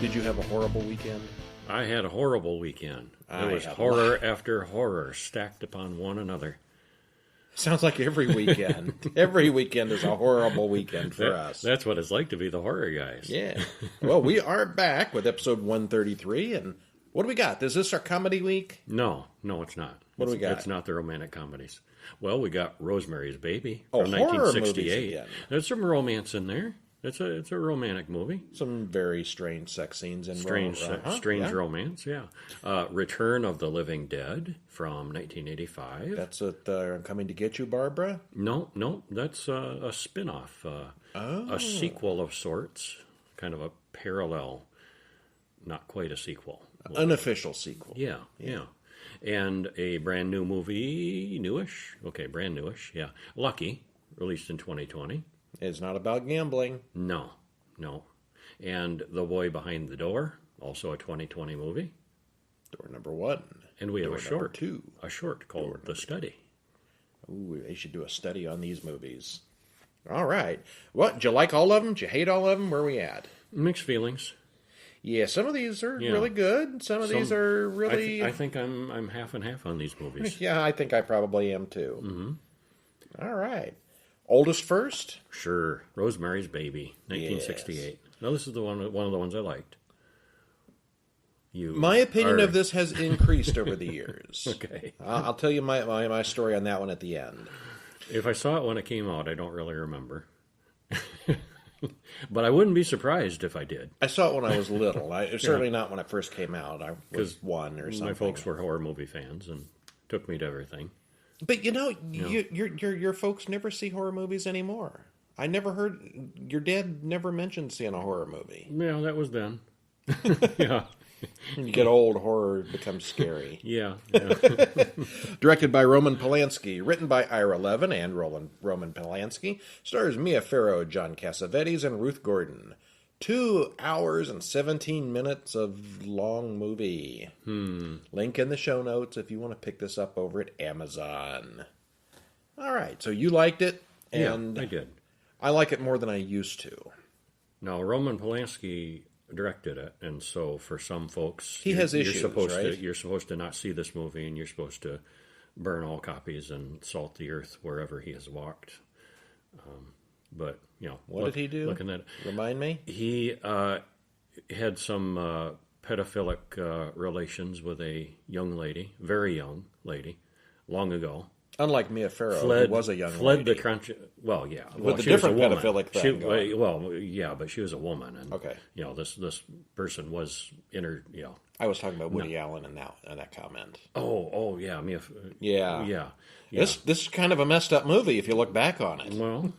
Did you have a horrible weekend? I had a horrible weekend. I There was had a horror lot. after horror stacked upon one another. Sounds like every weekend. Every weekend is a horrible weekend for us. That's what it's like to be the horror guys. Yeah. Well, we are back with episode 133, and what do we got? Is this our comedy week? No, it's not. What do we got? It's not the romantic comedies. Well, we got Rosemary's Baby Oh, from horror movies 1968. again. There's some romance in there. It's a romantic movie. Some very strange sex scenes and Strange yeah. romance, yeah. Return of the Living Dead from 1985. That's it. I'm coming to get you, Barbara. No, that's a spin-off, a sequel of sorts, kind of a parallel, not quite a sequel. Unofficial sequel. Yeah. And a brand new movie, brand newish, yeah. Lucky, released in 2020. It's not about gambling. No. And The Boy Behind the Door, also a 2020 movie. Door number one. And we have Door a number two. called The Study. Ooh, they should do a study on these movies. All right. What? Did you like all of them? Did you hate all of them? Where are we at? Mixed feelings. Yeah, some of these are really good. Some of these are really... I think I'm half and half on these movies. Yeah, I think I probably am too. Mm-hmm. All right. Oldest first? Sure. Rosemary's Baby, 1968. Yes. Now, this is one of the ones I liked. My opinion of this has increased over the years. Okay. I'll tell you my story on that one at the end. If I saw it when it came out, I don't really remember. But I wouldn't be surprised if I did. I saw it when I was little. Certainly not when it first came out. I was one or something. My folks were horror movie fans and took me to everything. But your folks never see horror movies anymore. I never heard your dad never mentioned seeing a horror movie. Yeah, that was then. Yeah. When you get old, horror becomes scary. Yeah. Directed by Roman Polanski, written by Ira Levin and Roman Polanski, stars Mia Farrow, John Cassavetes, and Ruth Gordon. 2 hours and 17 minutes of long movie. Link in the show notes if you want to pick this up over at Amazon. All right, so you liked it, and yeah, I did. I like it more than I used to. Now, Roman Polanski directed it, and so for some folks, he has issues, right? You're supposed to not see this movie, and you're supposed to burn all copies and salt the earth wherever he has walked. But what did he do? Looking at Remind me. He had some pedophilic relations with a young lady, very young lady, long ago. Unlike Mia Farrow, who was a young lady. Fled the country. Well, yeah. With a different pedophilic thing. But she was a woman, and okay. This person was in her. I was talking about Woody Allen in that comment. Oh, yeah, Mia. Yeah. This is kind of a messed up movie if you look back on it. Well,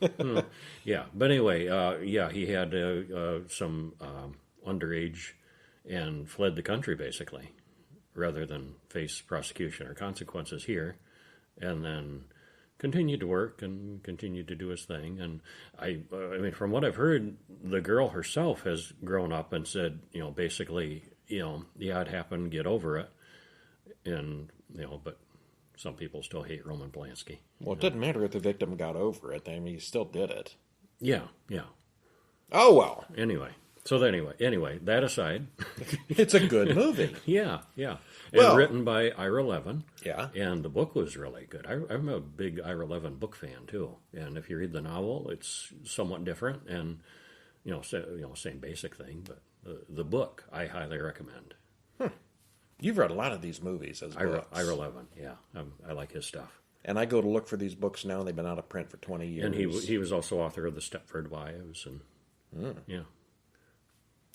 yeah. But anyway, he had some underage and fled the country basically, rather than face prosecution or consequences here. And then continued to work and continued to do his thing. And I mean, from what I've heard, the girl herself has grown up and said, basically, it happened, get over it. And, but some people still hate Roman Polanski. Well, it didn't matter if the victim got over it. I mean, he still did it. Yeah. Oh, well. Anyway, that aside. It's a good movie. Yeah. And written by Ira Levin. Yeah. And the book was really good. I'm a big Ira Levin book fan, too. And if you read the novel, it's somewhat different. And, same basic thing. But the book, I highly recommend. You've read a lot of these movies as books. Ira Levin, yeah. I like his stuff. And I go to look for these books now, and they've been out of print for 20 years. And he was also author of The Stepford Wives. And yeah.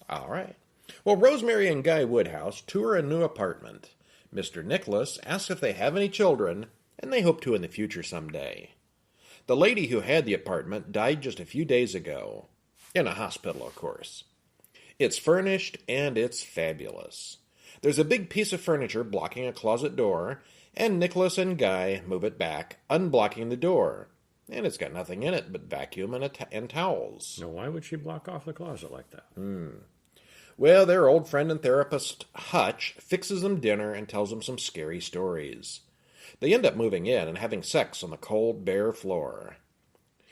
All right. Well, Rosemary and Guy Woodhouse tour a new apartment. Mr. Nicholas asks if they have any children, and they hope to in the future someday. The lady who had the apartment died just a few days ago. In a hospital, of course. It's furnished, and it's fabulous. There's a big piece of furniture blocking a closet door, and Nicholas and Guy move it back, unblocking the door. And it's got nothing in it but vacuum and towels. Now, why would she block off the closet like that? Well, their old friend and therapist, Hutch, fixes them dinner and tells them some scary stories. They end up moving in and having sex on the cold, bare floor.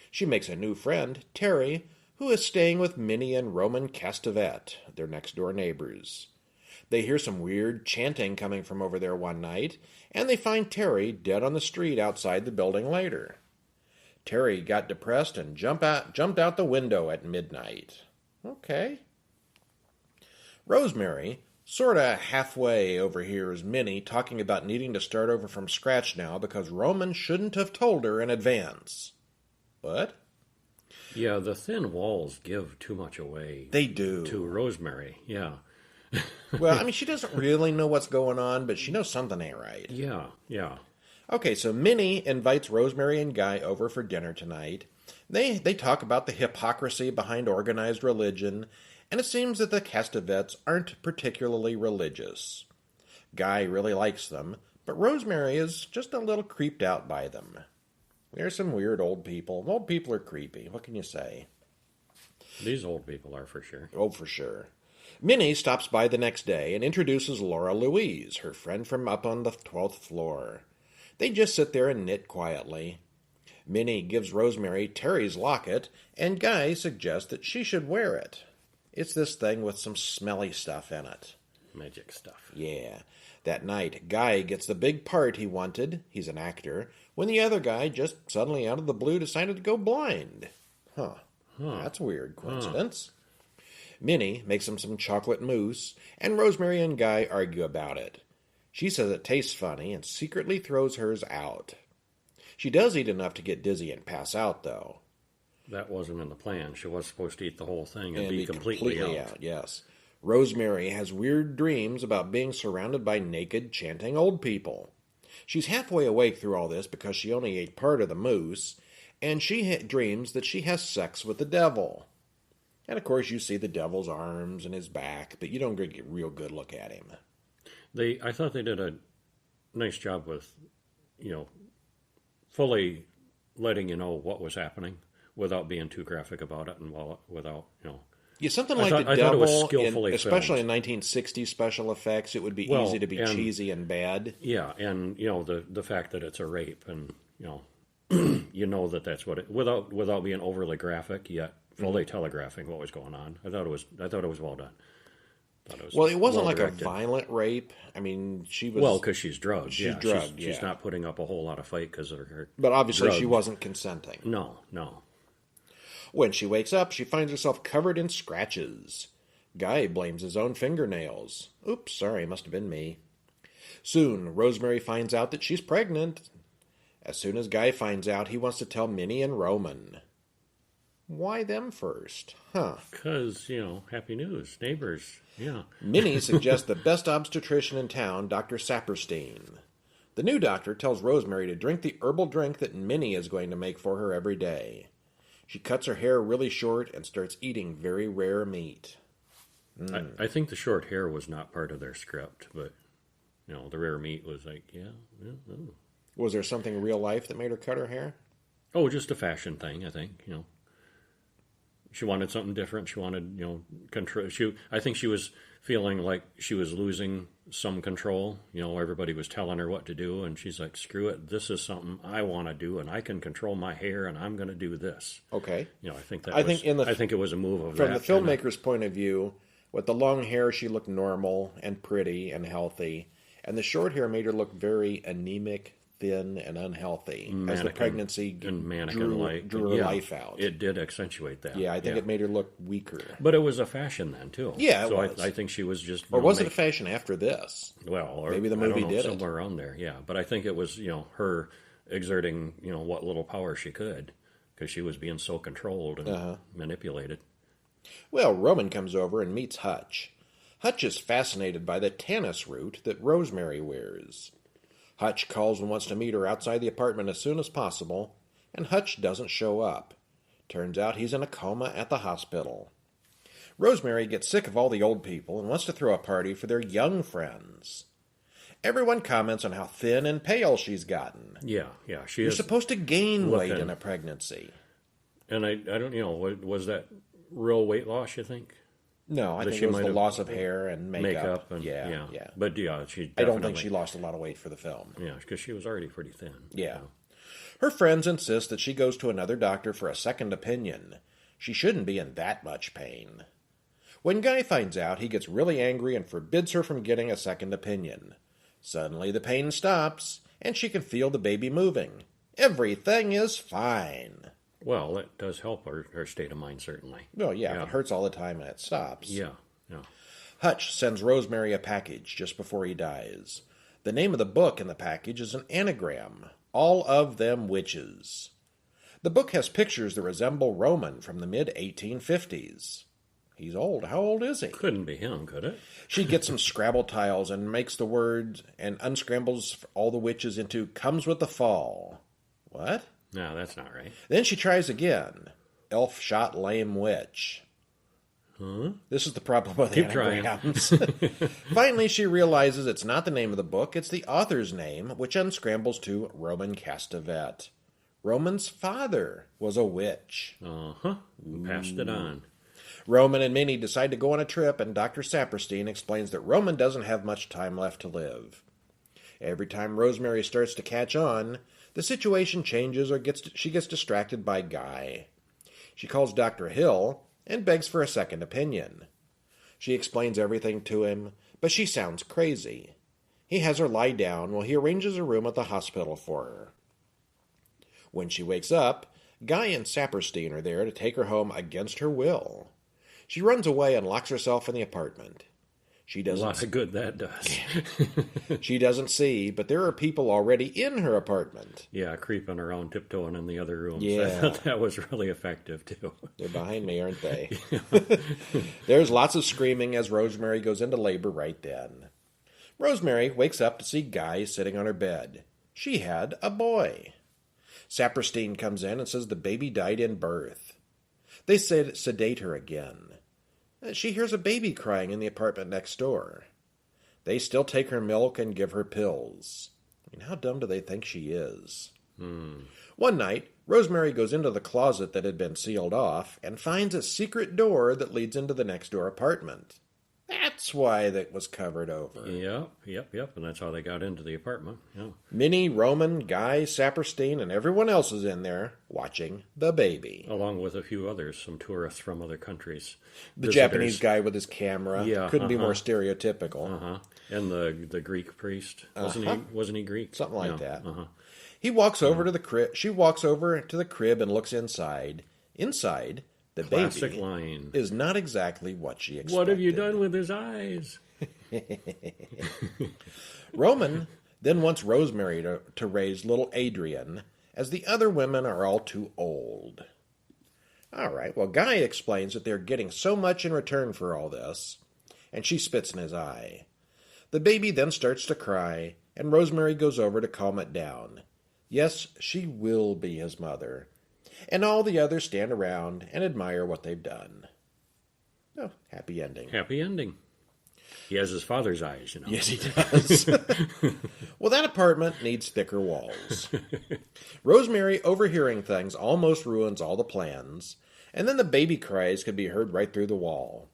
She makes a new friend, Terry, who who is staying with Minnie and Roman Castevet, their next-door neighbors. They hear some weird chanting coming from over there one night, and they find Terry dead on the street outside the building later. Terry got depressed and jumped out the window at midnight. Okay. Rosemary, sorta halfway, overhears Minnie talking about needing to start over from scratch now because Roman shouldn't have told her in advance. What? Yeah, the thin walls give too much away. They do. To Rosemary, yeah. Well, I mean, she doesn't really know what's going on, but she knows something ain't right. Yeah, yeah. Okay, so Minnie invites Rosemary and Guy over for dinner tonight. They talk about the hypocrisy behind organized religion, and it seems that the Castevets aren't particularly religious. Guy really likes them, but Rosemary is just a little creeped out by them. They're some weird old people. Old people are creepy. What can you say? These old people are, for sure. Oh, for sure. Minnie stops by the next day and introduces Laura Louise, her friend from up on the 12th floor. They just sit there and knit quietly. Minnie gives Rosemary Terry's locket, and Guy suggests that she should wear it. It's this thing with some smelly stuff in it. Magic stuff. Yeah. That night, Guy gets the big part he wanted, he's an actor, when the other guy just suddenly out of the blue decided to go blind. Huh. That's a weird coincidence. Minnie makes him some chocolate mousse, and Rosemary and Guy argue about it. She says it tastes funny and secretly throws hers out. She does eat enough to get dizzy and pass out, though. That wasn't in the plan. She was supposed to eat the whole thing and be completely out. Yes. Rosemary has weird dreams about being surrounded by naked, chanting old people. She's halfway awake through all this because she only ate part of the mousse, and she dreams that she has sex with the devil. And, of course, you see the devil's arms and his back, but you don't get a real good look at him. I thought they did a nice job with, fully letting you know what was happening without being too graphic about it and without. Yeah, something like the devil, especially in 1960s special effects, it would be easy to be cheesy and bad. Yeah, and, the fact that it's a rape and, that's what it, without being overly graphic, yet fully telegraphing what was going on. I thought it was well done. It wasn't like a violent rape. I mean, she was... Well, because she's drugged. She's drugged, She's not putting up a whole lot of fight because of her... But obviously drugged. She wasn't consenting. No. When she wakes up, she finds herself covered in scratches. Guy blames his own fingernails. Oops, sorry, must have been me. Soon, Rosemary finds out that she's pregnant. As soon as Guy finds out, he wants to tell Minnie and Roman. Why them first? Huh. Because, happy news. Neighbors. Yeah. Minnie suggests the best obstetrician in town, Dr. Saperstein. The new doctor tells Rosemary to drink the herbal drink that Minnie is going to make for her every day. She cuts her hair really short and starts eating very rare meat. I think the short hair was not part of their script, but, the rare meat was like, Was there something in real life that made her cut her hair? Oh, just a fashion thing, I think, She wanted something different. She wanted, control. I think she was feeling like she was losing some control. Everybody was telling her what to do, and she's like, "Screw it! This is something I want to do, and I can control my hair, and I'm going to do this." Okay. I think it was a move of from that. From the filmmaker's point of view, with the long hair, she looked normal and pretty and healthy, and the short hair made her look very anemic, thin, and unhealthy as the pregnancy drew her life out. It did accentuate that. Yeah, I think it made her look weaker. But it was a fashion then, too. Yeah, so I think she was just... Or was it a fashion after this? Well, or maybe the movie did somewhere around there, yeah. But I think it was, her exerting, what little power she could, because she was being so controlled and manipulated. Well, Roman comes over and meets Hutch. Hutch is fascinated by the tannis root that Rosemary wears. Hutch calls and wants to meet her outside the apartment as soon as possible, and Hutch doesn't show up. Turns out he's in a coma at the hospital. Rosemary gets sick of all the old people and wants to throw a party for their young friends. Everyone comments on how thin and pale she's gotten. Yeah. You're supposed to gain weight in a pregnancy. And I don't, was that real weight loss, you think? No, I think it was the loss of hair and makeup. Yeah. But she I don't think she lost a lot of weight for the film. Yeah, because she was already pretty thin. Yeah. Her friends insist that she goes to another doctor for a second opinion. She shouldn't be in that much pain. When Guy finds out, he gets really angry and forbids her from getting a second opinion. Suddenly the pain stops, and she can feel the baby moving. Everything is fine. Well, it does help her state of mind, certainly. Well, yeah, it hurts all the time and it stops. Yeah. Hutch sends Rosemary a package just before he dies. The name of the book in the package is an anagram, All of Them Witches. The book has pictures that resemble Roman from the mid-1850s. He's old. How old is he? Couldn't be him, could it? She gets some Scrabble tiles and makes the words and unscrambles all the witches into comes with the fall. What? No, that's not right. Then she tries again. Elf shot lame witch. Huh? This is the problem with anagrams. Finally, she realizes it's not the name of the book, it's the author's name, which unscrambles to Roman Castevet. Roman's father was a witch. Uh-huh. Passed it on. Roman and Minnie decide to go on a trip, and Dr. Saperstein explains that Roman doesn't have much time left to live. Every time Rosemary starts to catch on, the situation changes or she gets distracted by Guy. She calls Dr. Hill and begs for a second opinion. She explains everything to him, but she sounds crazy. He has her lie down while he arranges a room at the hospital for her. When she wakes up, Guy and Saperstein are there to take her home against her will. She runs away and locks herself in the apartment. She doesn't. A lot of good that does. She doesn't see, but there are people already in her apartment. Yeah, creeping around, tiptoeing in the other rooms. Yeah. I thought that was really effective, too. They're behind me, aren't they? There's lots of screaming as Rosemary goes into labor right then. Rosemary wakes up to see Guy sitting on her bed. She had a boy. Saperstein comes in and says the baby died in birth. They sedate her again. She hears a baby crying in the apartment next door. They still take her milk and give her pills. I mean, how dumb do they think she is? One night, Rosemary goes into the closet that had been sealed off and finds a secret door that leads into the next door apartment. That's why that was covered over. Yep. And that's how they got into the apartment. Yeah. Minnie, Roman, Guy, Saperstein, and everyone else is in there watching the baby. Along with a few others, some tourists from other countries. The Visitors. Japanese guy with his camera. Yeah, Couldn't be more stereotypical. And the Greek priest. Wasn't he Greek? Something like that. He walks over to the crib. She walks over to the crib and looks inside. Inside, the Classic baby line. is not exactly what she expected. What have you done with his eyes? Roman then wants Rosemary to raise little Adrian, as the other women are all too old. All right, well, Guy explains that they're getting so much in return for all this, and she spits in his eye. The baby then starts to cry, and Rosemary goes over to calm it down. Yes, she will be his mother. And all the others stand around and admire what they've done. Oh, happy ending. Happy ending. He has his father's eyes, Yes, he does. Well, that apartment needs thicker walls. Rosemary, overhearing things, almost ruins all the plans, and then the baby cries could be heard right through the wall.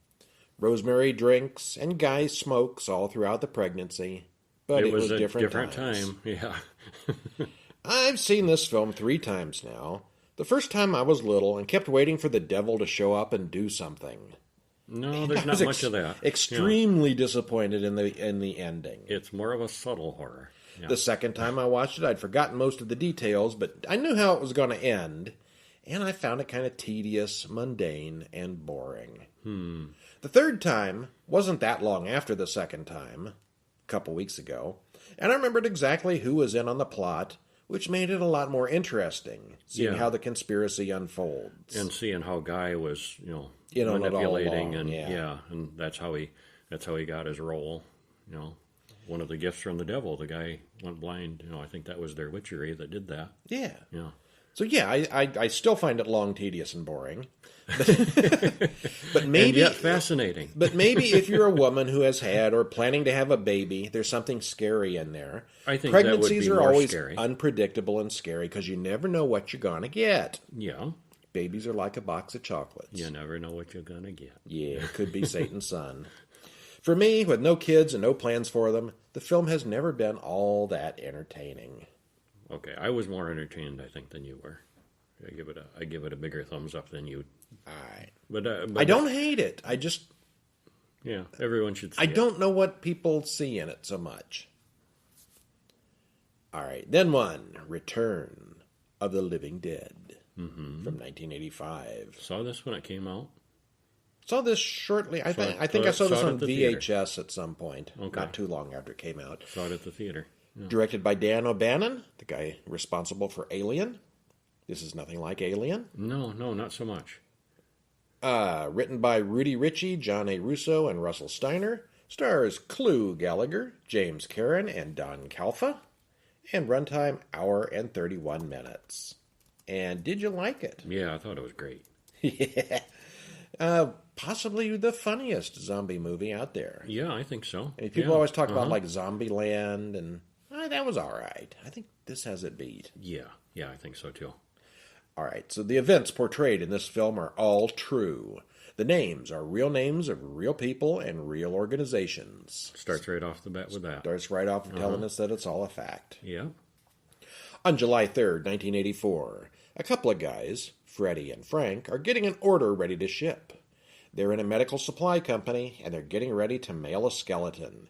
Rosemary drinks, and Guy smokes all throughout the pregnancy, but it was a different time. Yeah. I've seen this film 3 times now. The first time I was little and kept waiting for the devil to show up and do something. No, there's not much of that. Extremely disappointed in the ending. It's more of a subtle horror. Yeah. The second time I watched it, I'd forgotten most of the details, but I knew how it was going to end, and I found it kind of tedious, mundane, and boring. The third time wasn't that long after the second time, a couple weeks ago, and I remembered exactly who was in on the plot, which made it a lot more interesting, seeing how the conspiracy unfolds. And seeing how Guy was, In on it all manipulating, along, and that's how he got his role. One of the gifts from the devil. The guy went blind. I think that was their witchery that did that. Yeah. Yeah. So I still find it long, tedious, and boring. But maybe and yet fascinating. But maybe if you're a woman who has had or planning to have a baby, there's something scary in there. I think pregnancies that would be are more always scary. Unpredictable and scary because you never know what you're gonna get. Yeah. Babies are like a box of chocolates. You never know what you're gonna get. Yeah, it could be Satan's son. For me, with no kids and no plans for them, the film has never been all that entertaining. Okay, I was more entertained, I think, than you were. I give it a bigger thumbs up than you. But I don't hate it. Yeah, everyone should see I it. don't know what people see in it so much. All right, then one, Return of the Living Dead from 1985. Saw this when it came out. Saw this shortly. I think I saw this on VHS at some point, not too long after it came out. Saw it at the theater. Yeah. Directed by Dan O'Bannon, the guy responsible for Alien. This is nothing like Alien. No, not so much. Written by Rudy Ritchie, John A. Russo, and Russell Steiner. Stars Clu Gallagher, James Karen, and Don Calfa. And runtime, hour and 31 minutes. And did you like it? Yeah, I thought it was great. Yeah. Possibly the funniest zombie movie out there. Yeah, I think so. And people always talk about like Zombieland, and that was all right. I think this has it beat. Yeah, I think so too. All right, so the events portrayed in this film are all true. The names are real names of real people and real organizations. Starts right off the bat with that. Starts right off telling us that it's all a fact. Yeah. On July 3rd, 1984, a couple of guys, Freddie and Frank, are getting an order ready to ship. They're in a medical supply company, and they're getting ready to mail a skeleton.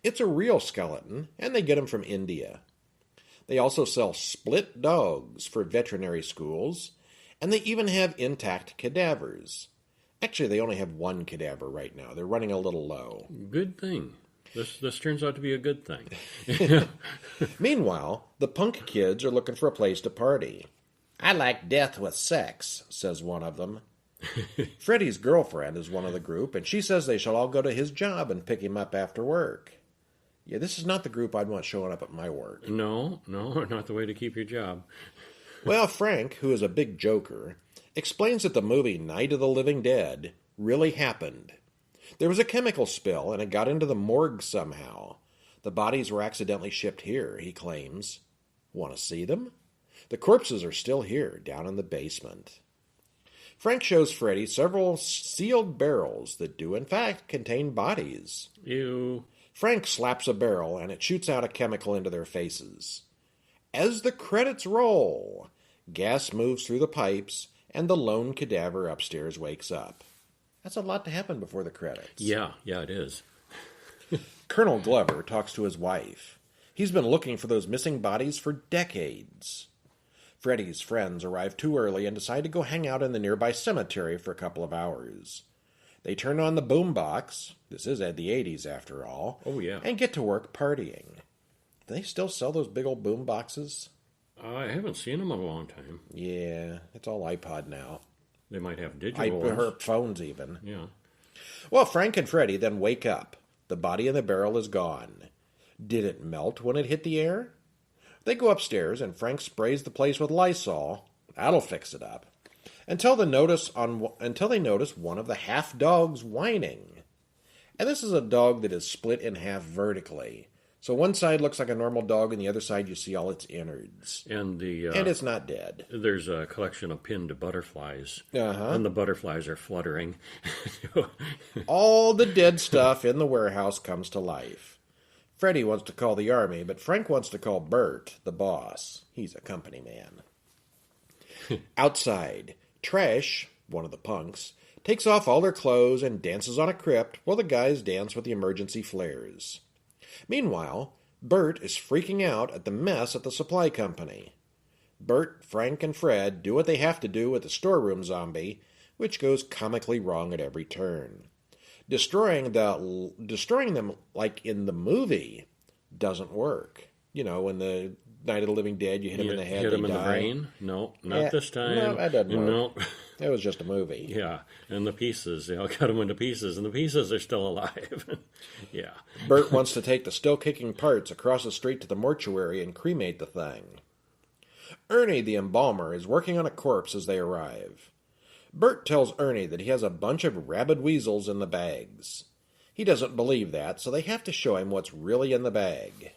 It's a real skeleton, and they get them from India. They also sell split dogs for veterinary schools, and they even have intact cadavers. Actually, they only have one cadaver right now. They're running a little low. Good thing. This turns out to be a good thing. Meanwhile, the punk kids are looking for a place to party. I like death with sex, says one of them. Freddie's girlfriend is one of the group, and she says they shall all go to his job and pick him up after work. Yeah, this is not the group I'd want showing up at my work. No, not the way to keep your job. Well, Frank, who is a big joker, explains that the movie Night of the Living Dead really happened. There was a chemical spill, and it got into the morgue somehow. The bodies were accidentally shipped here, he claims. Want to see them? The corpses are still here, down in the basement. Frank shows Freddie several sealed barrels that do, in fact, contain bodies. Ew. Frank slaps a barrel, and it shoots out a chemical into their faces. As the credits roll, gas moves through the pipes, and the lone cadaver upstairs wakes up. That's a lot to happen before the credits. Yeah, it is. Colonel Glover talks to his wife. He's been looking for those missing bodies for decades. Freddie's friends arrive too early and decide to go hang out in the nearby cemetery for a couple of hours. They turn on the boombox, this is at the 80s after all, and get to work partying. Do they still sell those big old boomboxes? I haven't seen them in a long time. Yeah, it's all iPod now. They might have digital ones. Or phones even. Yeah. Well, Frank and Freddie then wake up. The body in the barrel is gone. Did it melt when it hit the air? They go upstairs, and Frank sprays the place with Lysol. That'll fix it up. Until they notice one of the half dogs whining. And this is a dog that is split in half vertically. So one side looks like a normal dog, and the other side you see all its innards. And it's not dead. There's a collection of pinned butterflies. Uh-huh. And the butterflies are fluttering. All the dead stuff in the warehouse comes to life. Freddie wants to call the army, but Frank wants to call Bert, the boss. He's a company man. Outside, Trash, one of the punks, takes off all their clothes and dances on a crypt while the guys dance with the emergency flares. Meanwhile, Bert is freaking out at the mess at the supply company. Bert, Frank, and Fred do what they have to do with the storeroom zombie, which goes comically wrong at every turn. Destroying them like in the movie doesn't work. You know, when the Night of the Living Dead, you hit them in the head, hit them in die. the brain? No, not this time. No, that doesn't work. No. That was just a movie. Yeah, and the pieces, cut them into pieces, and the pieces are still alive. Yeah. Bert wants to take the still-kicking parts across the street to the mortuary and cremate the thing. Ernie, the embalmer, is working on a corpse as they arrive. Bert tells Ernie that he has a bunch of rabid weasels in the bags. He doesn't believe that, so they have to show him what's really in the bag.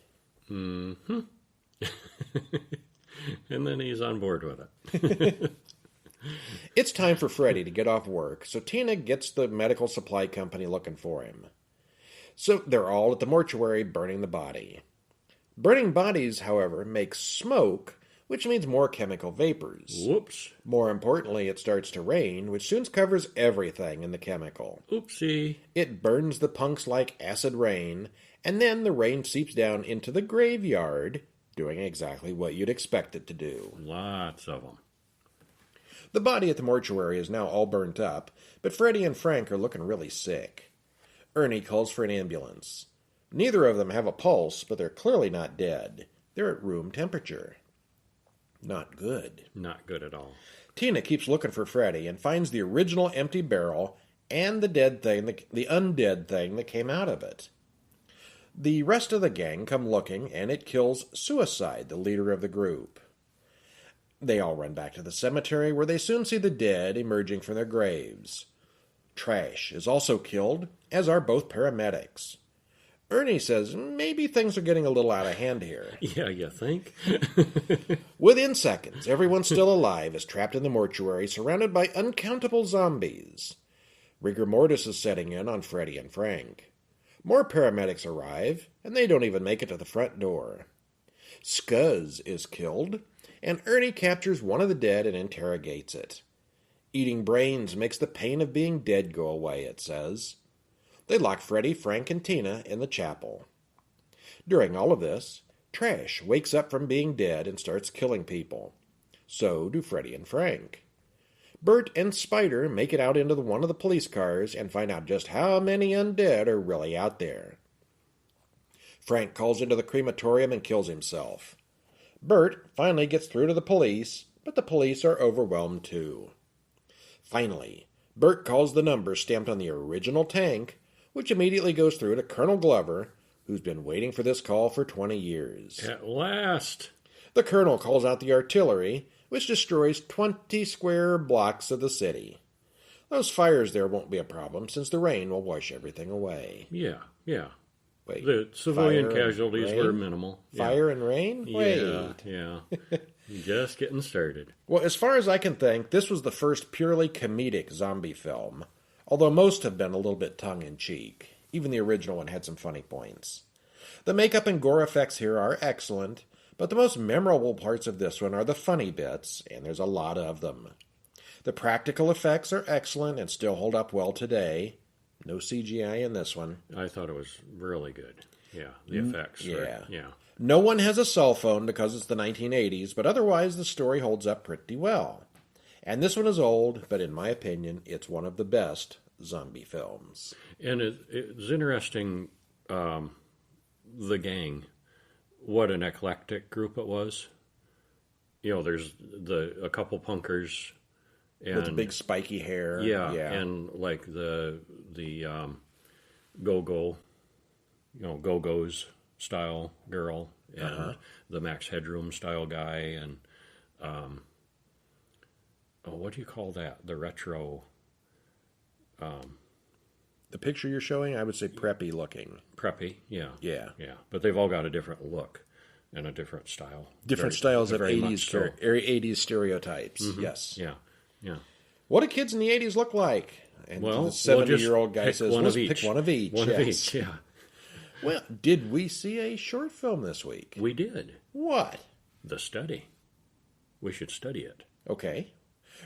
Mm-hmm. And then he's on board with it. It's time for Freddie to get off work, so Tina gets the medical supply company looking for him. So they're all at the mortuary burning the body. Burning bodies, however, make smoke, which means more chemical vapors. Whoops. More importantly, it starts to rain, which soon covers everything in the chemical. Oopsie. It burns the punks like acid rain, and then the rain seeps down into the graveyard, doing exactly what you'd expect it to do. Lots of them. The body at the mortuary is now all burnt up, but Freddie and Frank are looking really sick. Ernie calls for an ambulance. Neither of them have a pulse, but they're clearly not dead. They're at room temperature. Not good. Not good at all. Tina keeps looking for Freddie and finds the original empty barrel and the undead thing that came out of it. The rest of the gang come looking, and it kills Suicide, the leader of the group. They all run back to the cemetery, where they soon see the dead emerging from their graves. Trash is also killed, as are both paramedics. Ernie says maybe things are getting a little out of hand here. Yeah, you think? Within seconds, everyone still alive is trapped in the mortuary, surrounded by uncountable zombies. Rigor mortis is setting in on Freddie and Frank. More paramedics arrive, and they don't even make it to the front door. Scuzz is killed, and Ernie captures one of the dead and interrogates it. Eating brains makes the pain of being dead go away, it says. They lock Freddie, Frank, and Tina in the chapel. During all of this, Trash wakes up from being dead and starts killing people. So do Freddie and Frank. Bert and Spider make it out into one of the police cars and find out just how many undead are really out there. Frank calls into the crematorium and kills himself. Bert finally gets through to the police, but the police are overwhelmed too. Finally, Bert calls the number stamped on the original tank, which immediately goes through to Colonel Glover, who's been waiting for this call for 20 years. At last. The colonel calls out the artillery, which destroys 20 square blocks of the city. Those fires there won't be a problem, since the rain will wash everything away. Yeah. Wait, The civilian casualties were minimal. Fire and rain? Wait. Yeah. Just getting started. Well, as far as I can think, this was the first purely comedic zombie film, although most have been a little bit tongue-in-cheek. Even the original one had some funny points. The makeup and gore effects here are excellent, but the most memorable parts of this one are the funny bits, and there's a lot of them. The practical effects are excellent and still hold up well today. No CGI in this one. I thought it was really good. Yeah, the effects. Yeah. Yeah. No one has a cell phone because it's the 1980s, but otherwise the story holds up pretty well. And this one is old, but in my opinion, it's one of the best zombie films. And it's interesting, the gang, what an eclectic group it was. You know, there's a couple punkers. And, with the big spiky hair. Yeah, and like the go-go, go-go's style girl, and the Max Headroom style guy, and what do you call that? The retro. The picture you're showing, I would say preppy looking. Preppy, yeah. Yeah. But they've all got a different look and a different style. Different styles of very 80s stereotypes. Mm-hmm. Yes. Yeah. What do kids in the 80s look like? And Well, the 70-year-old guy pick says, one let's of each. pick one of each. One of Yes. each, yeah. Well, did we see a short film this week? We did. What? The Study. We should study it. Okay.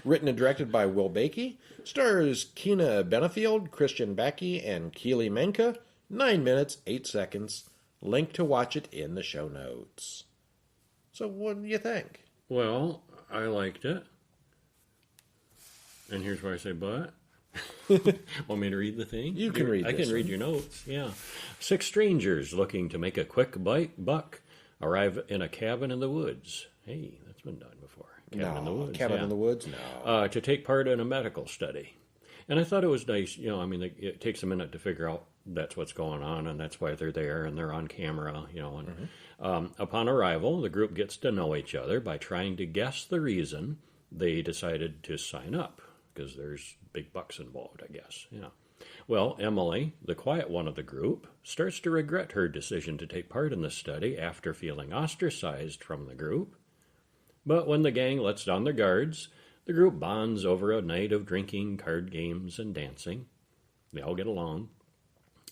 Written and directed by Will Bakey. Stars Keena Benefield, Christian Backy, and Keely Menka. 9 minutes, 8 seconds. Link to watch it in the show notes. So what do you think? Well, I liked it. And here's where I say but. Want me to read the thing? You can read I this can read one. your notes, yeah. 6 strangers looking to make a quick buck arrive in a cabin in the woods. Hey, that's been done before. Cabin in the woods. Cabin in the woods? No. To take part in a medical study. And I thought it was nice, it takes a minute to figure out that's what's going on, and that's why they're there, and they're on camera, And upon arrival, the group gets to know each other by trying to guess the reason they decided to sign up, because there's big bucks involved, I guess. Yeah. Well, Emily, the quiet one of the group, starts to regret her decision to take part in the study after feeling ostracized from the group. But when the gang lets down their guards, the group bonds over a night of drinking, card games, and dancing. They all get along.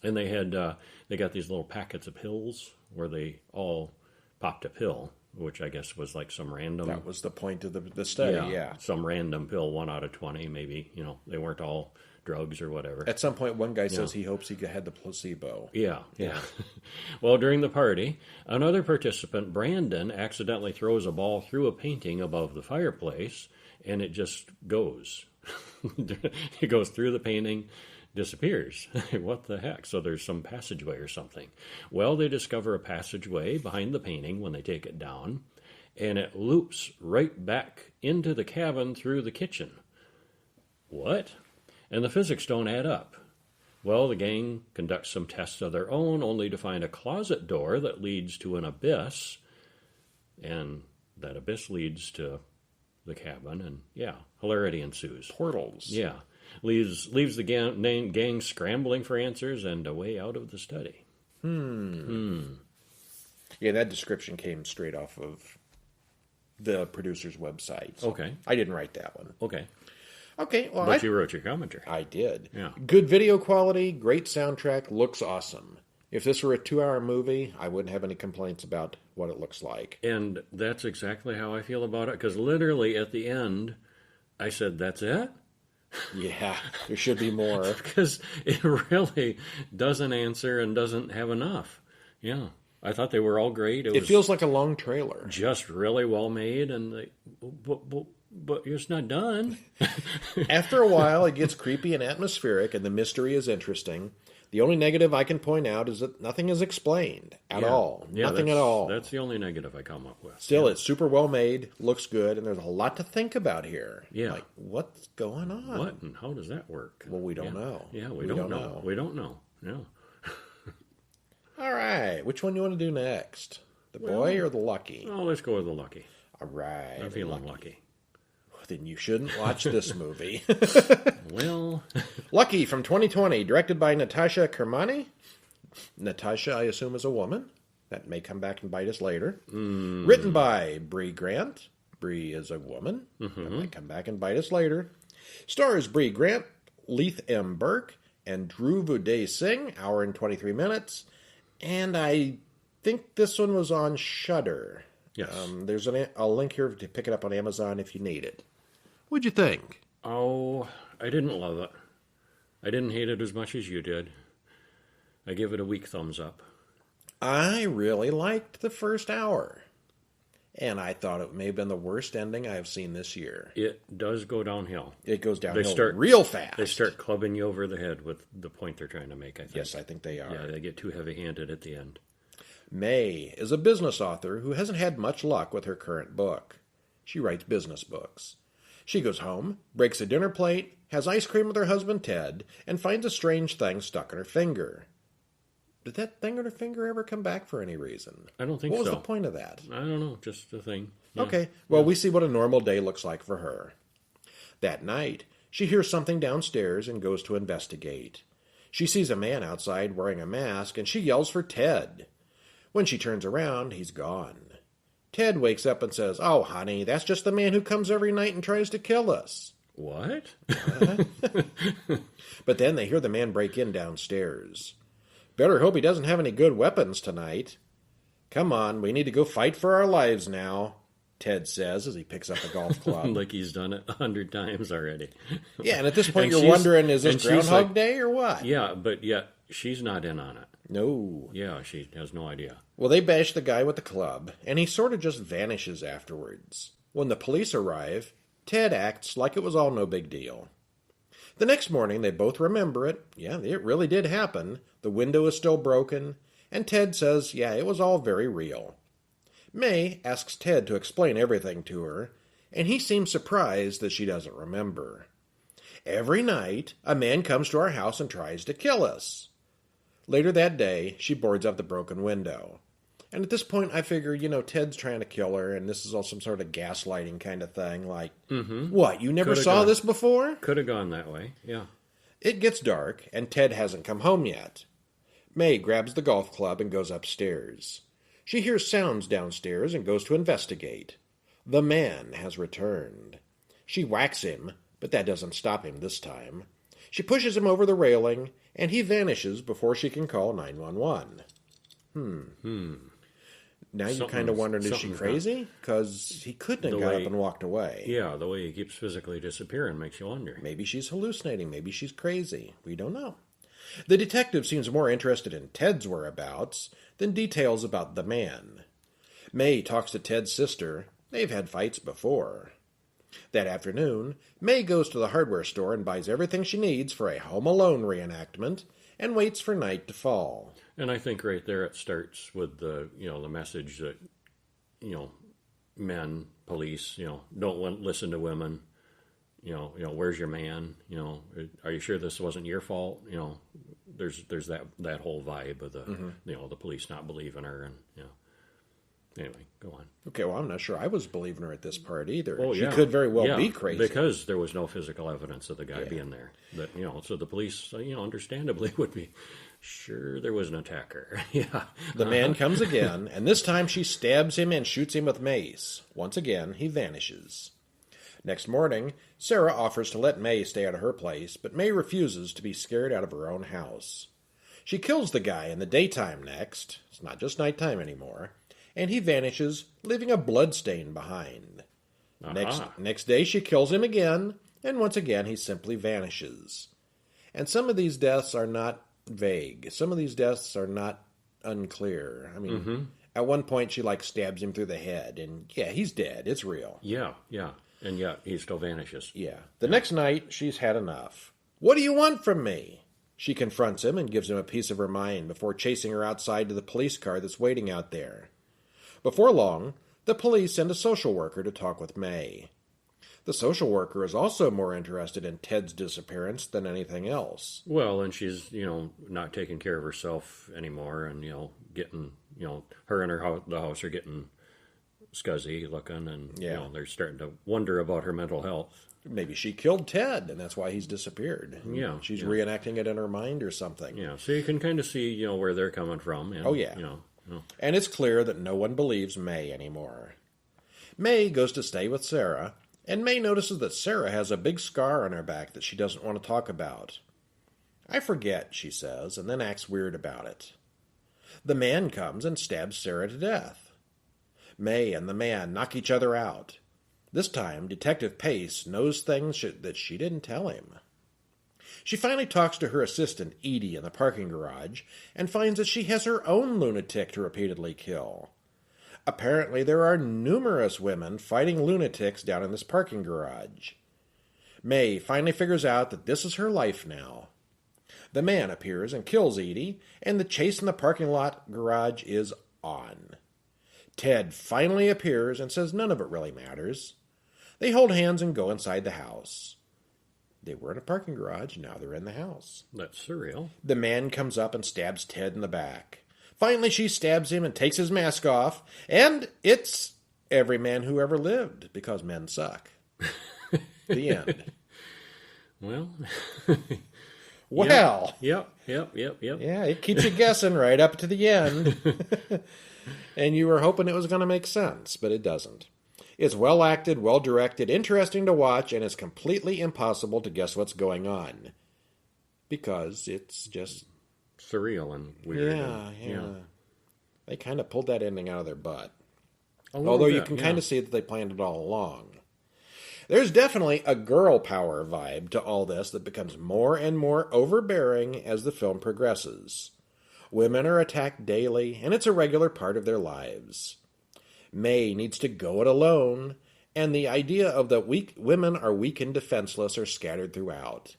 And they got these little packets of pills where they all popped a pill which I guess was like some random. That was the point of the study, yeah. Some random pill, 1 out of 20, maybe. They weren't all drugs or whatever. At some point, one guy says he hopes he had the placebo. Yeah. Well, during the party, another participant, Brandon, accidentally throws a ball through a painting above the fireplace, and it just goes. It goes through the painting, disappears. What the heck? So there's some passageway or something. Well, they discover a passageway behind the painting when they take it down, and it loops right back into the cabin through the kitchen. What? And the physics don't add up. Well, the gang conducts some tests of their own, only to find a closet door that leads to an abyss, and that abyss leads to the cabin, and hilarity ensues. Portals. Yeah. Leaves the gang scrambling for answers and a way out of the study. Yeah, that description came straight off of the producer's website. So Okay. I didn't write that one. Okay, well, but you wrote your commentary. I did. Yeah. Good video quality, great soundtrack, looks awesome. If this were a 2-hour movie, I wouldn't have any complaints about what it looks like. And that's exactly how I feel about it, because literally at the end, I said, that's it? Yeah, there should be more. Because it really doesn't answer and doesn't have enough. Yeah, I thought they were all great. It feels like a long trailer. Just really well made, and but it's not done. After a while, it gets creepy and atmospheric, and the mystery is interesting. The only negative I can point out is that nothing is explained at all. Yeah, Nothing at all. That's the only negative I come up with. Still, it's super well made, looks good, and there's a lot to think about here. Yeah. Like, what's going on? What and how does that work? Well, we don't know. Yeah, we don't know. We don't know. No. All right. Which one do you want to do next? The boy or the lucky? Oh, let's go with the lucky. All right. I'm feeling lucky. Then you shouldn't watch this movie. Well, Lucky from 2020, directed by Natasha Kermani. Natasha, I assume, is a woman. That may come back and bite us later. Written by Bree Grant. Bree is a woman. That might come back and bite us later. Stars Bree Grant, Leith M. Burke, and Dhruv Uday Singh. Hour and 23 minutes. And I think this one was on Shudder. yes. There's a link here to pick it up on Amazon if you need it. What'd you think? Oh, I didn't love it. I didn't hate it as much as you did. I give it a weak thumbs up. I really liked the first hour. And I thought it may have been the worst ending I've seen this year. It does go downhill. It goes downhill real fast. They start clubbing you over the head with the point they're trying to make, I think. Yes, I think they are. Yeah, they get too heavy-handed at the end. May is a business author who hasn't had much luck with her current book. She writes business books. She goes home, breaks a dinner plate, has ice cream with her husband Ted, and finds a strange thing stuck in her finger. Did that thing on her finger ever come back for any reason? I don't think so. What was the point of that? I don't know, just a thing. Yeah. Okay, well, we see what a normal day looks like for her. That night, she hears something downstairs and goes to investigate. She sees a man outside wearing a mask, and she yells for Ted. When she turns around, he's gone. Ted wakes up and says, "Oh, honey, that's just the man who comes every night and tries to kill us." What? But then they hear the man break in downstairs. Better hope he doesn't have any good weapons tonight. Come on, we need to go fight for our lives now, Ted says as he picks up a golf club. Like he's done it 100 times already. Yeah, and at this point And you're wondering, is this and she's Groundhog like- Day or what? Yeah, but yet she's not in on it. No. Yeah, she has no idea. Well, they bash the guy with the club, and he sort of just vanishes afterwards. When the police arrive, Ted acts like it was all no big deal. The next morning, they both remember it. Yeah, it really did happen. The window is still broken, and Ted says, yeah, it was all very real. May asks Ted to explain everything to her, and he seems surprised that she doesn't remember. Every night, a man comes to our house and tries to kill us. Later that day, she boards up the broken window. And at this point, I figure, Ted's trying to kill her, and this is all some sort of gaslighting kind of thing. Like, What, you never saw this before? Could have gone that way, yeah. It gets dark, and Ted hasn't come home yet. May grabs the golf club and goes upstairs. She hears sounds downstairs and goes to investigate. The man has returned. She whacks him, but that doesn't stop him this time. She pushes him over the railing, and he vanishes before she can call 911. Now you kind of wondering, is she something's crazy? Because he couldn't have got up and walked away. Yeah, the way he keeps physically disappearing makes you wonder. Maybe she's hallucinating. Maybe she's crazy. We don't know. The detective seems more interested in Ted's whereabouts than details about the man. May talks to Ted's sister. They've had fights before. That afternoon, May goes to the hardware store and buys everything she needs for a Home Alone reenactment and waits for night to fall. And I think right there it starts with the message that, men, police, don't listen to women. Where's your man? Are you sure this wasn't your fault? There's that whole vibe of the the police not believing her, and Anyway, go on. Okay, well, I'm not sure I was believing her at this part either. Oh, she could very well be crazy. Because there was no physical evidence of the guy being there. But, so the police, understandably would be sure there was an attacker. Yeah. The man comes again, and this time she stabs him and shoots him with mace. Once again, he vanishes. Next morning, Sarah offers to let May stay at her place, but May refuses to be scared out of her own house. She kills the guy in the daytime next. It's not just nighttime anymore. And he vanishes, leaving a bloodstain behind. Next day she kills him again, and once again he simply vanishes. And some of these deaths are not vague. Some of these deaths are not unclear. I mean, at one point she stabs him through the head, and he's dead. It's real. Yeah. And yet he still vanishes. Yeah. The next night she's had enough. What do you want from me? She confronts him and gives him a piece of her mind before chasing her outside to the police car that's waiting out there. Before long, the police send a social worker to talk with May. The social worker is also more interested in Ted's disappearance than anything else. Well, and she's, not taking care of herself anymore, and, getting, her and the house are getting scuzzy looking, and, they're starting to wonder about her mental health. Maybe she killed Ted, and that's why he's disappeared. Yeah. She's reenacting it in her mind or something. Yeah, so you can kind of see, where they're coming from. And, And it's clear that no one believes May anymore. May goes to stay with Sarah, and May notices that Sarah has a big scar on her back that she doesn't want to talk about. I forget, she says, and then acts weird about it. The man comes and stabs Sarah to death. May and the man knock each other out. This time, Detective Pace knows things that she didn't tell him. She finally talks to her assistant, Edie, in the parking garage, and finds that she has her own lunatic to repeatedly kill. Apparently, there are numerous women fighting lunatics down in this parking garage. May finally figures out that this is her life now. The man appears and kills Edie, and the chase in the parking lot garage is on. Ted finally appears and says none of it really matters. They hold hands and go inside the house. They were in a parking garage, now they're in the house. That's surreal. The man comes up and stabs Ted in the back. Finally, she stabs him and takes his mask off, and it's every man who ever lived, because men suck. The end. Well... Well. Yep. Yeah, it keeps you guessing right up to the end. And you were hoping it was going to make sense, but it doesn't. It's well acted, well directed, interesting to watch, and it's completely impossible to guess what's going on. Because it's just... surreal and weird. Yeah. They kind of pulled that ending out of their butt. Although you can kind of see that they planned it all along. There's definitely a girl power vibe to all this that becomes more and more overbearing as the film progresses. Women are attacked daily, and it's a regular part of their lives. May needs to go it alone, and the idea of that women are weak and defenseless are scattered throughout.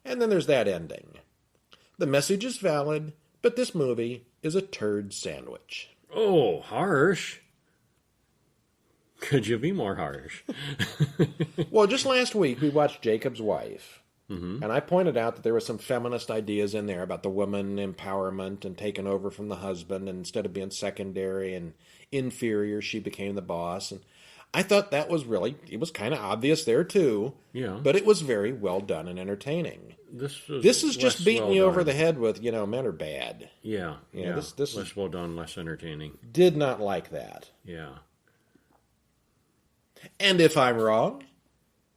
And then there's that ending. The message is valid, but this movie is a turd sandwich. Oh, harsh. Could you be more harsh? Well, just last week we watched Jacob's Wife. And I pointed out that there were some feminist ideas in there about the woman empowerment and taking over from the husband, and instead of being secondary and inferior, she became the boss. And I thought that was it was kind of obvious there too. Yeah. But it was very well done and entertaining. This is just beating you over the head with, men are bad. Yeah. This less well done, less entertaining. Did not like that. Yeah. And if I'm wrong,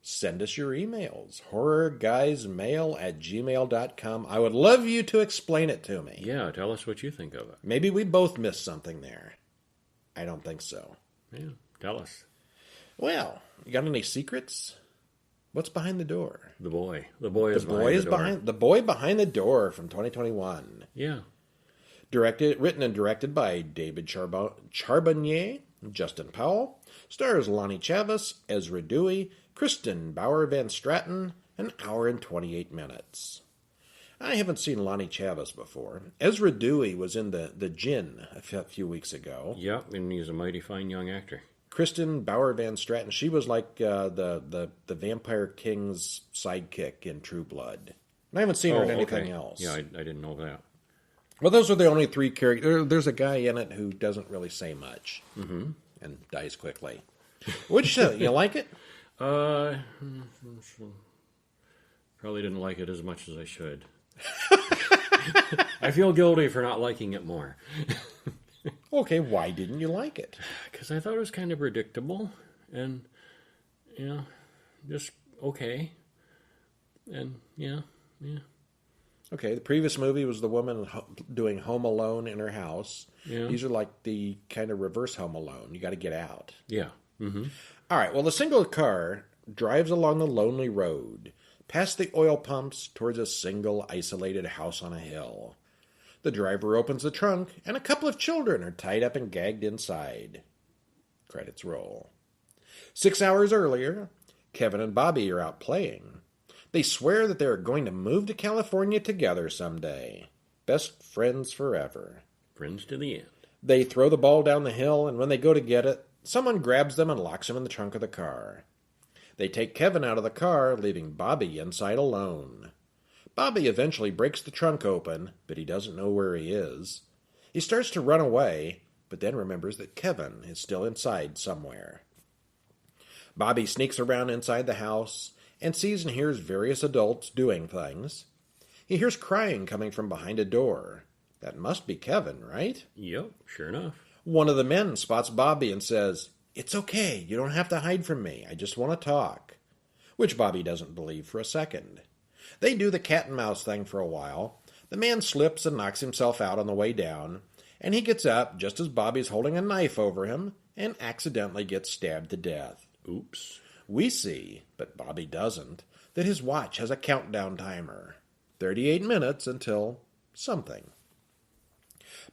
send us your emails. horrorguysmail@gmail.com. I would love you to explain it to me. Yeah, tell us what you think of it. Maybe we both missed something there. I don't think so. Yeah, tell us. Well, you got any secrets? What's behind the door? The boy. The boy is The boy is behind the boy behind the door from 2021. Yeah. Written and directed by David Charbonnier, Justin Powell. Stars Lonnie Chavis, Ezra Dewey, Kristen Bauer Van Straten. An hour and 28 minutes. I haven't seen Lonnie Chavis before. Ezra Dewey was in the Gin a few weeks ago. Yep, and he's a mighty fine young actor. Kristen Bauer Van Straten, she was like the Vampire King's sidekick in True Blood. And I haven't seen her in anything else. Yeah, I didn't know that. Well, those are the only three characters. There's a guy in it who doesn't really say much and dies quickly. Which you like it? Probably didn't like it as much as I should. I feel guilty for not liking it more. Okay, why didn't you like it? Because I thought it was kind of predictable and, just okay. And, yeah. Okay, the previous movie was the woman doing Home Alone in her house. Yeah. These are like the kind of reverse Home Alone. You got to get out. Yeah. Mm-hmm. All right, well, the single car drives along the lonely road, past the oil pumps, towards a single isolated house on a hill. The driver opens the trunk, and a couple of children are tied up and gagged inside. Credits roll. 6 hours earlier, Kevin and Bobby are out playing. They swear that they are going to move to California together someday. Best friends forever. Friends to the end. They throw the ball down the hill, and when they go to get it, someone grabs them and locks them in the trunk of the car. They take Kevin out of the car, leaving Bobby inside alone. Bobby eventually breaks the trunk open, but he doesn't know where he is. He starts to run away, but then remembers that Kevin is still inside somewhere. Bobby sneaks around inside the house and sees and hears various adults doing things. He hears crying coming from behind a door. That must be Kevin, right? Yep, sure enough. One of the men spots Bobby and says, "It's okay, you don't have to hide from me, I just want to talk." Which Bobby doesn't believe for a second. They do the cat and mouse thing for a while. The man slips and knocks himself out on the way down, and he gets up just as Bobby's holding a knife over him and accidentally gets stabbed to death. Oops. We see, but Bobby doesn't, that his watch has a countdown timer. 38 minutes until something.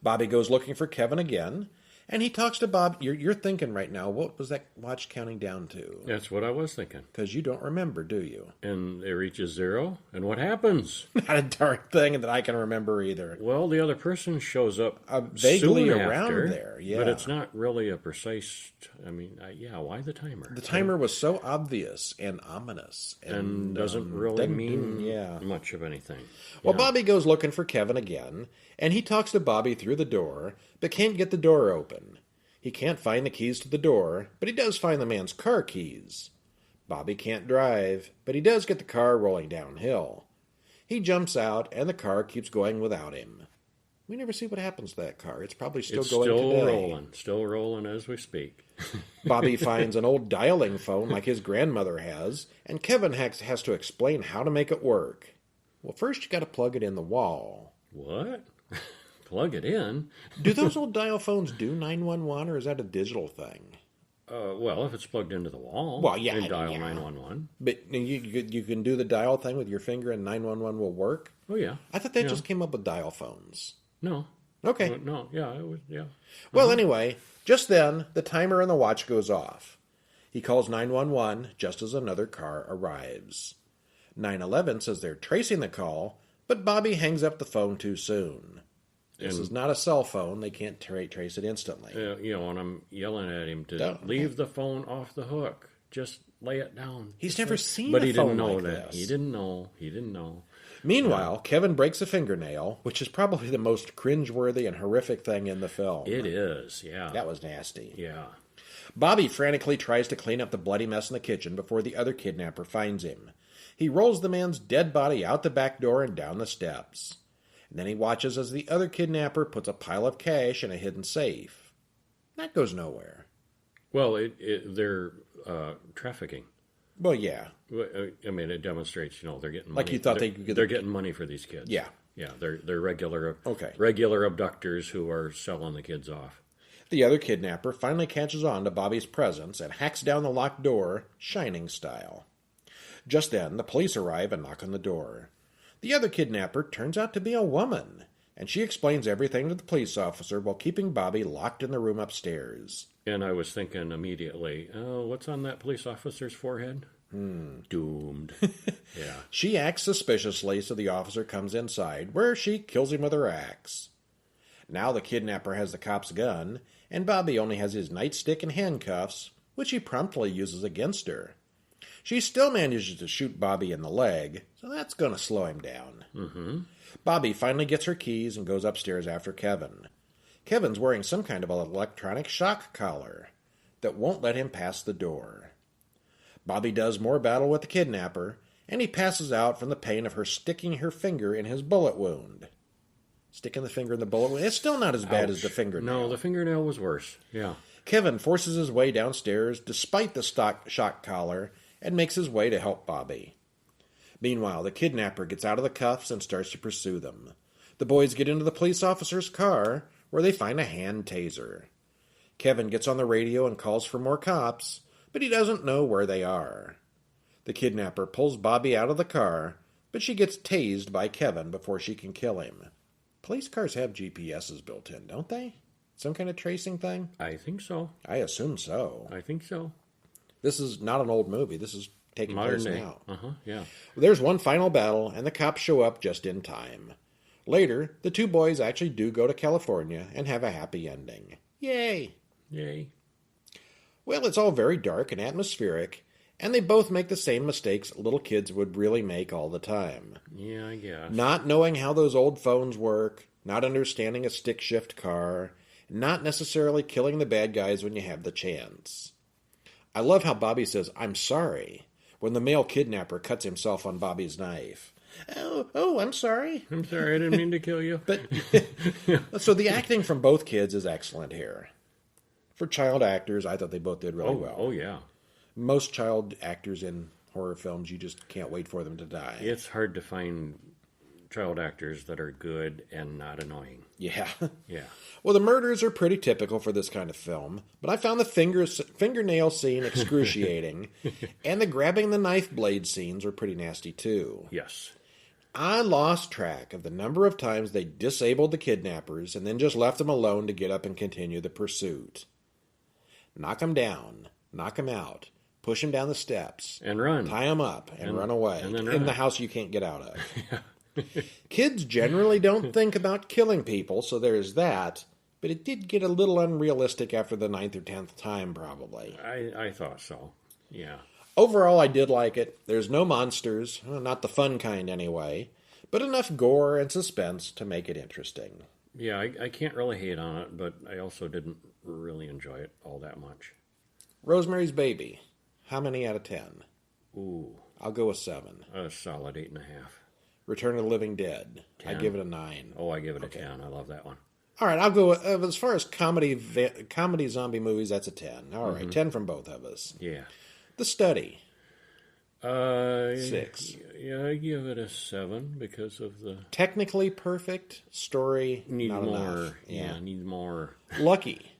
Bobby goes looking for Kevin again, and he talks to Bob. You're thinking right now, what was that watch counting down to? That's what I was thinking. Because you don't remember, do you? And it reaches 0, and what happens? Not a darn thing that I can remember either. Well, the other person shows up vaguely soon around after, there, yeah. But it's not really a precise... why the timer? The timer was so obvious and ominous. And doesn't really mean much of anything. Well, Bobby goes looking for Kevin again, and he talks to Bobby through the door, but can't get the door open. He can't find the keys to the door, but he does find the man's car keys. Bobby can't drive, but he does get the car rolling downhill. He jumps out, and the car keeps going without him. We never see what happens to that car. It's probably still going today. Still rolling as we speak. Bobby finds an old dialing phone like his grandmother has, and Kevin has to explain how to make it work. Well, first you got to plug it in the wall. What? Plug it in? Do those old dial phones do 911, or is that a digital thing? Well, if it's plugged into the wall, and dial 911. But you can do the dial thing with your finger, and 911 will work? Oh, yeah. I thought that just came up with dial phones. No. Okay. No, yeah, it was, yeah. Well, anyway, just then, the timer on the watch goes off. He calls 911 just as another car arrives. 911 says they're tracing the call, but Bobby hangs up the phone too soon. This is not a cell phone. They can't trace it instantly. And I'm yelling at him to leave the phone off the hook. Just lay it down. He's never seen a phone like this. But he didn't know that. He didn't know. Meanwhile, Kevin breaks a fingernail, which is probably the most cringeworthy and horrific thing in the film. It is, yeah. That was nasty. Yeah. Bobby frantically tries to clean up the bloody mess in the kitchen before the other kidnapper finds him. He rolls the man's dead body out the back door and down the steps. And then he watches as the other kidnapper puts a pile of cash in a hidden safe. That goes nowhere. Well, they're trafficking. Well, yeah. I mean, it demonstrates, they're getting money. Like you thought they're getting money for these kids. Yeah. Yeah, they're regular Okay. regular abductors who are selling the kids off. The other kidnapper finally catches on to Bobby's presence and hacks down the locked door, Shining style. Just then, the police arrive and knock on the door. The other kidnapper turns out to be a woman, and she explains everything to the police officer while keeping Bobby locked in the room upstairs. And I was thinking immediately, oh, what's on that police officer's forehead? Doomed. Yeah. She acts suspiciously, so the officer comes inside, where she kills him with her axe. Now the kidnapper has the cop's gun, and Bobby only has his nightstick and handcuffs, which he promptly uses against her. She still manages to shoot Bobby in the leg, so that's going to slow him down. Mm-hmm. Bobby finally gets her keys and goes upstairs after Kevin. Kevin's wearing some kind of electronic shock collar that won't let him pass the door. Bobby does more battle with the kidnapper, and he passes out from the pain of her sticking her finger in his bullet wound. Sticking the finger in the bullet wound? It's still not as bad as the fingernail. No, the fingernail was worse. Yeah. Kevin forces his way downstairs despite the shock collar and makes his way to help Bobby. Meanwhile, the kidnapper gets out of the cuffs and starts to pursue them. The boys get into the police officer's car, where they find a hand taser. Kevin gets on the radio and calls for more cops, but he doesn't know where they are. The kidnapper pulls Bobby out of the car, but she gets tased by Kevin before she can kill him. Police cars have GPSs built in, don't they? Some kind of tracing thing? I think so. I assume so. I think so. This is not an old movie. This is taking Modern place day. now. Yeah. There's one final battle, and the cops show up just in time. Later, the two boys actually do go to California and have a happy ending. Yay! Yay. Well, it's all very dark and atmospheric, and they both make the same mistakes little kids would really make all the time. Yeah, I guess. Not knowing how those old phones work, not understanding a stick-shift car, not necessarily killing the bad guys when you have the chance. I love how Bobby says, "I'm sorry," when the male kidnapper cuts himself on Bobby's knife. Oh, I'm sorry. I'm sorry, I didn't mean to kill you. But so the acting from both kids is excellent here. For child actors, I thought they both did really well. Oh, yeah. Most child actors in horror films, you just can't wait for them to die. It's hard to find child actors that are good and not annoying. Yeah. Yeah. Well, the murders are pretty typical for this kind of film, but I found the fingernail scene excruciating, and the grabbing the knife blade scenes were pretty nasty too. Yes. I lost track of the number of times they disabled the kidnappers and then just left them alone to get up and continue the pursuit. Knock them down, knock them out, push them down the steps, And run. tie them up, and run away and then in run. the house you can't get out of. Kids generally don't think about killing people, so there's that, but it did get a little unrealistic after the 9th or 10th time, probably. I thought so. Yeah. Overall, I did like it. There's no monsters, not the fun kind anyway, but enough gore and suspense to make it interesting. Yeah, I can't really hate on it, but I also didn't really enjoy it all that much. Rosemary's Baby, how many out of 10? Ooh, I'll go with 7. a solid 8.5. Return of the Living Dead, 10. I give it a 9. Oh, I give it a 10. I love that one. All right, I'll go as far as comedy zombie movies, that's a 10. All right, 10 from both of us. Yeah. The Study, 6. Yeah, I give it a 7 because of the technically perfect, story need not more. enough. Yeah, need more. Lucky,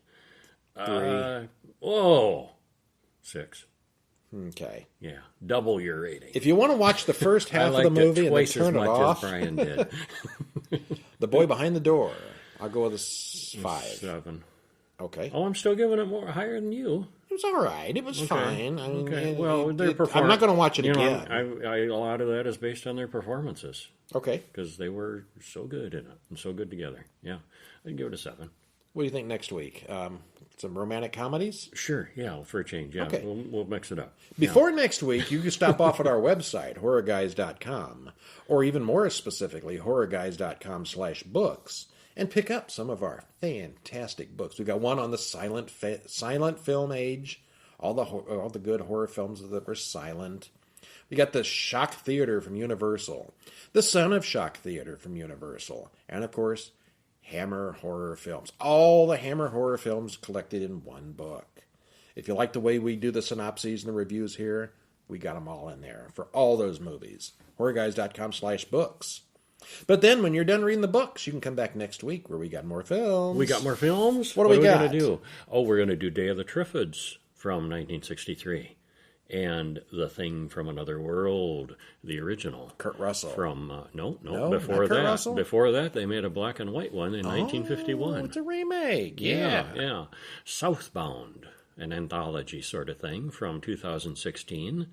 3. Whoa, 6. Okay. Yeah, double your rating. If you want to watch the first half of the movie and then turn it off, as Brian did. The Boy Behind the Door, I'll go with a 5. 7. Okay. Oh, I'm still giving it more higher than you. It was all right. It was fine. I mean, Okay. Well, their I'm not going to watch it again. A lot of that is based on their performances Okay. because they were so good in it and so good together. Yeah, I'd give it a 7. What do you think next week? Some romantic comedies? Sure. Yeah, for a change. Yeah, Okay. we'll mix it up. Before next week, you can stop off at our website, horrorguys.com, or even more specifically, horrorguys.com/books, and pick up some of our fantastic books. We've got one on the silent film age, all the good horror films that were silent. We got the Shock Theater from Universal, the Son of Shock Theater from Universal, and of course, Hammer Horror Films. All the Hammer Horror Films collected in one book. If you like the way we do the synopses and the reviews here, we got them all in there for all those movies. HorrorGuys.com/books. But then when you're done reading the books, you can come back next week where we got more films. We got more films? What do we got? Going to do? Oh, we're going to do Day of the Triffids from 1963. And The Thing from Another World, the original. Kurt Russell. From, no, before that. Russell? Before that, they made a black and white one in 1951. It's a remake. Yeah. Southbound, an anthology sort of thing from 2016.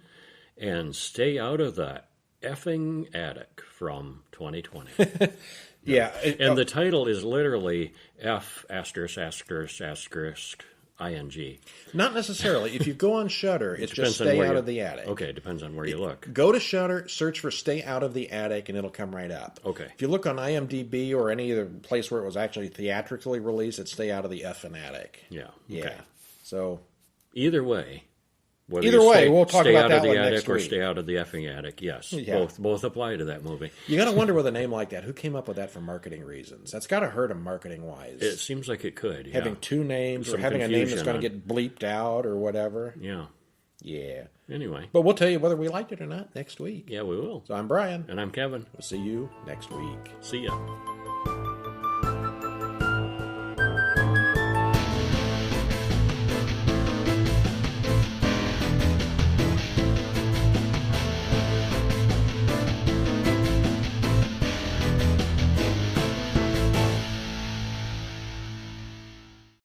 And Stay Out of the Effing Attic from 2020. Yeah. And the title is literally F asterisk asterisk asterisk ING. Not necessarily. If you go on Shudder, it's just Stay Out of the Attic. Okay, it depends on where you look. Go to Shudder, search for Stay Out of the Attic, and it'll come right up. Okay. If you look on IMDb or any other place where it was actually theatrically released, it's Stay Out of the Effing Attic. Yeah. Yeah. Okay. So either way, we'll talk about that one next week. Or Stay Out of the Effing Attic, yes. Yeah. Both apply to that movie. You got to wonder with a name like that, who came up with that for marketing reasons? That's got to hurt them marketing-wise. It seems like it could, yeah. Having two names Some or having a name that's going confusion to get bleeped out or whatever. Yeah. Yeah. Anyway. But we'll tell you whether we liked it or not next week. Yeah, we will. So I'm Brian. And I'm Kevin. We'll see you next week. See ya.